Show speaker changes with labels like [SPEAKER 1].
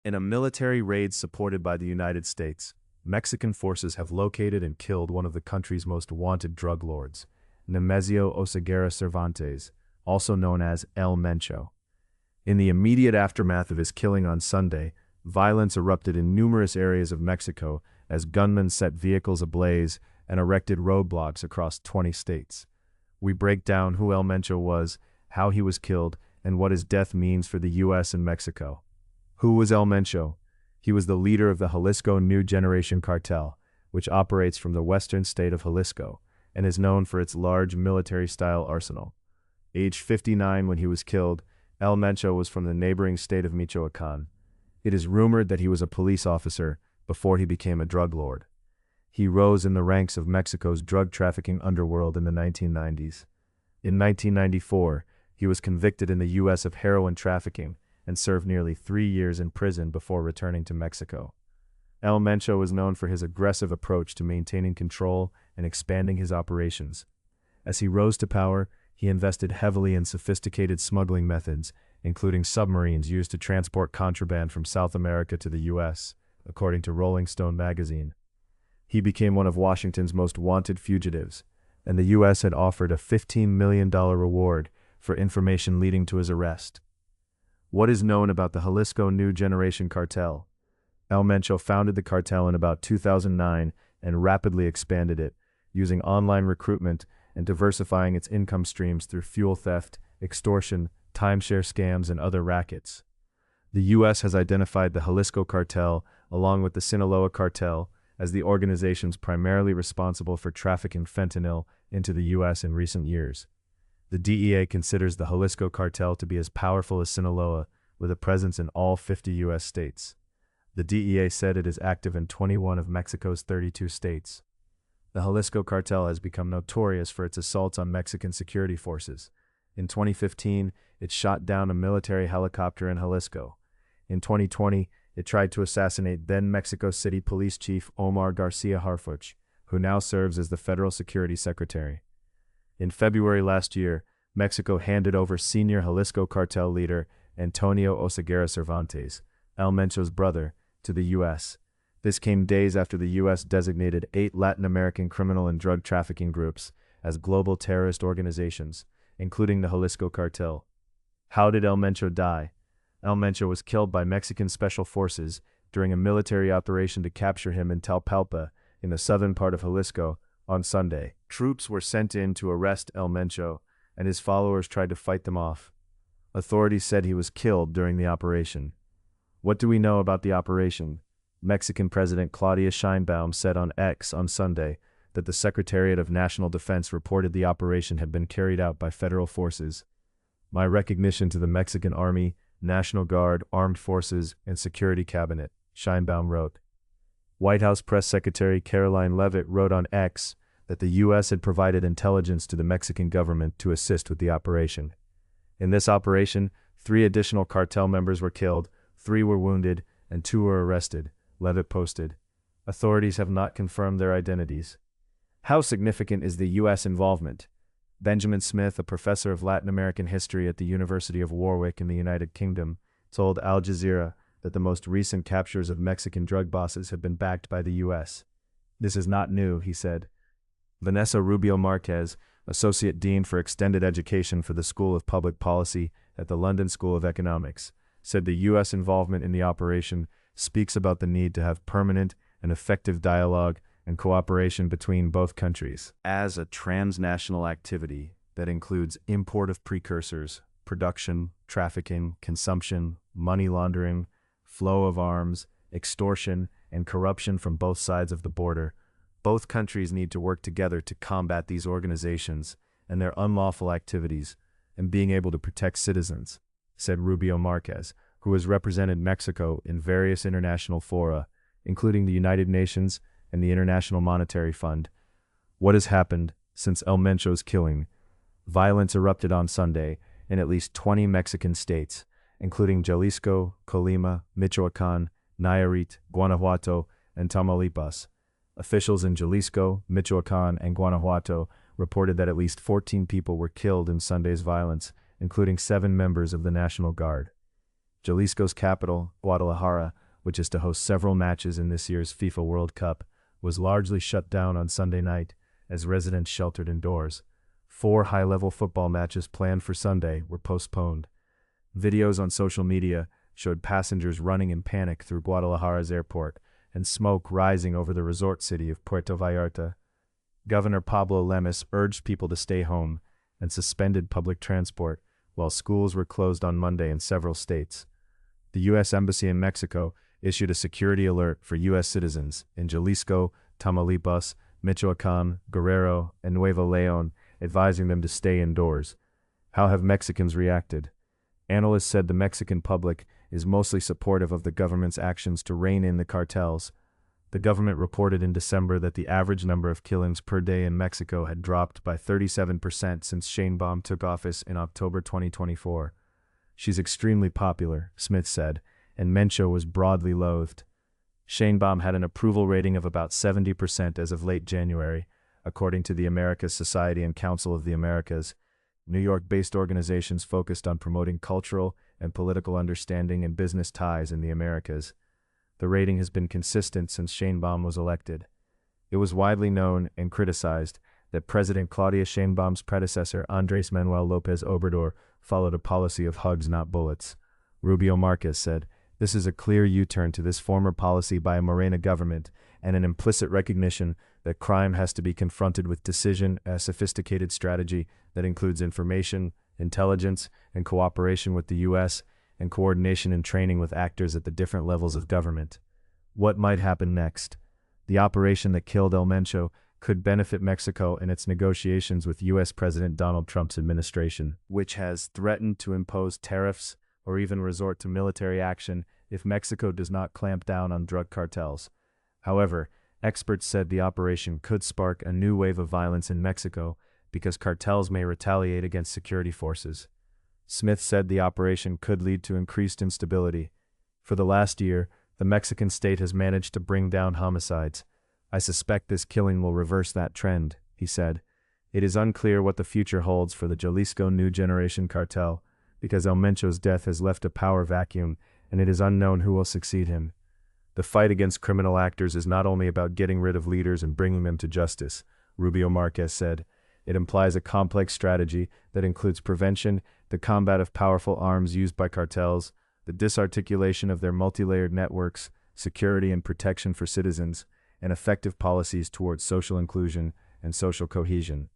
[SPEAKER 1] In a military raid supported by the United States, Mexican forces have located and killed one of the country's most wanted drug lords, Nemesio Oseguera Cervantes, also known as El Mencho. In the immediate aftermath of his killing on Sunday, violence erupted in numerous areas of Mexico as gunmen set vehicles ablaze and erected roadblocks across 20 states. We break down who El Mencho was, how he was killed, and what his death means for the U.S. and Mexico. Who was El Mencho? He was the leader of the Jalisco New Generation Cartel, which operates from the western state of Jalisco and is known for its large military-style arsenal. Aged 59 when he was killed, El Mencho was from the neighboring state of Michoacan. It is rumored that he was a police officer before he became a drug lord. He rose in the ranks of Mexico's drug trafficking underworld in the 1990s. In 1994, he was convicted in the U.S. of heroin trafficking and served nearly 3 years in prison before returning to Mexico. El Mencho was known for his aggressive approach to maintaining control and expanding his operations. As he rose to power, he invested heavily in sophisticated smuggling methods, including submarines used to transport contraband from South America to the U.S., according to Rolling Stone magazine. He became one of Washington's most wanted fugitives, and the U.S. had offered a $15 million reward for information leading to his arrest. What is known about the Jalisco New Generation Cartel? El Mencho founded the cartel in about 2009 and rapidly expanded it, using online recruitment and diversifying its income streams through fuel theft, extortion, timeshare scams, and other rackets. The U.S. has identified the Jalisco cartel, along with the Sinaloa cartel, as the organizations primarily responsible for trafficking fentanyl into the U.S. in recent years. The DEA considers the Jalisco cartel to be as powerful as Sinaloa, with a presence in all 50 U.S. states. The DEA said it is active in 21 of Mexico's 32 states. The Jalisco cartel has become notorious for its assaults on Mexican security forces. In 2015, it shot down a military helicopter in Jalisco. In 2020, it tried to assassinate then Mexico City Police Chief Omar Garcia Harfuch, who now serves as the Federal Security Secretary. In February last year, Mexico handed over senior Jalisco cartel leader Antonio Oseguera Cervantes, El Mencho's brother, to the U.S. This came days after the U.S. designated 8 Latin American criminal and drug trafficking groups as global terrorist organizations, including the Jalisco cartel. How did El Mencho die? El Mencho was killed by Mexican special forces during a military operation to capture him in Talpalpa, in the southern part of Jalisco, on Sunday. Troops were sent in to arrest El Mencho, and his followers tried to fight them off. Authorities said he was killed during the operation. What do we know about the operation? Mexican President Claudia Sheinbaum said on X on Sunday that the Secretariat of National Defense reported the operation had been carried out by federal forces. My recognition to the Mexican Army, National Guard, Armed Forces, and Security Cabinet, Sheinbaum wrote. White House Press Secretary Caroline Leavitt wrote on X that the U.S. had provided intelligence to the Mexican government to assist with the operation. In this operation, 3 additional cartel members were killed, 3 were wounded, and 2 were arrested, Leavitt posted. Authorities have not confirmed their identities. How significant is the U.S. involvement? Benjamin Smith, a professor of Latin American history at the University of Warwick in the United Kingdom, told Al Jazeera that the most recent captures of Mexican drug bosses have been backed by the U.S. This is not new, he said. Vanessa Rubio Marquez, Associate Dean for Extended Education for the School of Public Policy at the London School of Economics, said the U.S. involvement in the operation speaks about the need to have permanent and effective dialogue and cooperation between both countries. As a transnational activity that includes import of precursors, production, trafficking, consumption, money laundering, flow of arms, extortion, and corruption from both sides of the border, both countries need to work together to combat these organizations and their unlawful activities and being able to protect citizens, said Rubio Marquez, who has represented Mexico in various international fora, including the United Nations and the International Monetary Fund. What has happened since El Mencho's killing? Violence erupted on Sunday in at least 20 Mexican states, including Jalisco, Colima, Michoacan, Nayarit, Guanajuato, and Tamaulipas. Officials in Jalisco, Michoacan, and Guanajuato reported that at least 14 people were killed in Sunday's violence, including 7 members of the National Guard. Jalisco's capital, Guadalajara, which is to host several matches in this year's FIFA World Cup, was largely shut down on Sunday night as residents sheltered indoors. 4 high-level football matches planned for Sunday were postponed. Videos on social media showed passengers running in panic through Guadalajara's airport and smoke rising over the resort city of Puerto Vallarta. Governor Pablo Lemus urged people to stay home and suspended public transport while schools were closed on Monday in several states. The U.S. Embassy in Mexico issued a security alert for U.S. citizens in Jalisco, Tamaulipas, Michoacán, Guerrero, and Nuevo León, advising them to stay indoors. How have Mexicans reacted? Analysts said the Mexican public is mostly supportive of the government's actions to rein in the cartels. The government reported in December that the average number of killings per day in Mexico had dropped by 37% since Sheinbaum took office in October 2024. She's extremely popular, Smith said, and Mencho was broadly loathed. Sheinbaum had an approval rating of about 70% as of late January, according to the Americas Society and Council of the Americas. New York-based organizations focused on promoting cultural and political understanding and business ties in the Americas. The rating has been consistent since Sheinbaum was elected. It was widely known and criticized that President Claudia Sheinbaum's predecessor, Andrés Manuel López Obrador, followed a policy of hugs, not bullets. Rubio Marquez said, "This is a clear U-turn to this former policy by a Morena government and an implicit recognition that crime has to be confronted with decision, a sophisticated strategy that includes information, intelligence, and cooperation with the U.S., and coordination and training with actors at the different levels of government." What might happen next? The operation that killed El Mencho could benefit Mexico in its negotiations with U.S. President Donald Trump's administration, which has threatened to impose tariffs or even resort to military action if Mexico does not clamp down on drug cartels. However, experts said the operation could spark a new wave of violence in Mexico because cartels may retaliate against security forces. Smith said the operation could lead to increased instability. For the last year, the Mexican state has managed to bring down homicides. I suspect this killing will reverse that trend, he said. It is unclear what the future holds for the Jalisco New Generation Cartel, because El Mencho's death has left a power vacuum, and it is unknown who will succeed him. The fight against criminal actors is not only about getting rid of leaders and bringing them to justice, Rubio Marquez said. It implies a complex strategy that includes prevention, the combat of powerful arms used by cartels, the disarticulation of their multi-layered networks, security and protection for citizens, and effective policies towards social inclusion and social cohesion.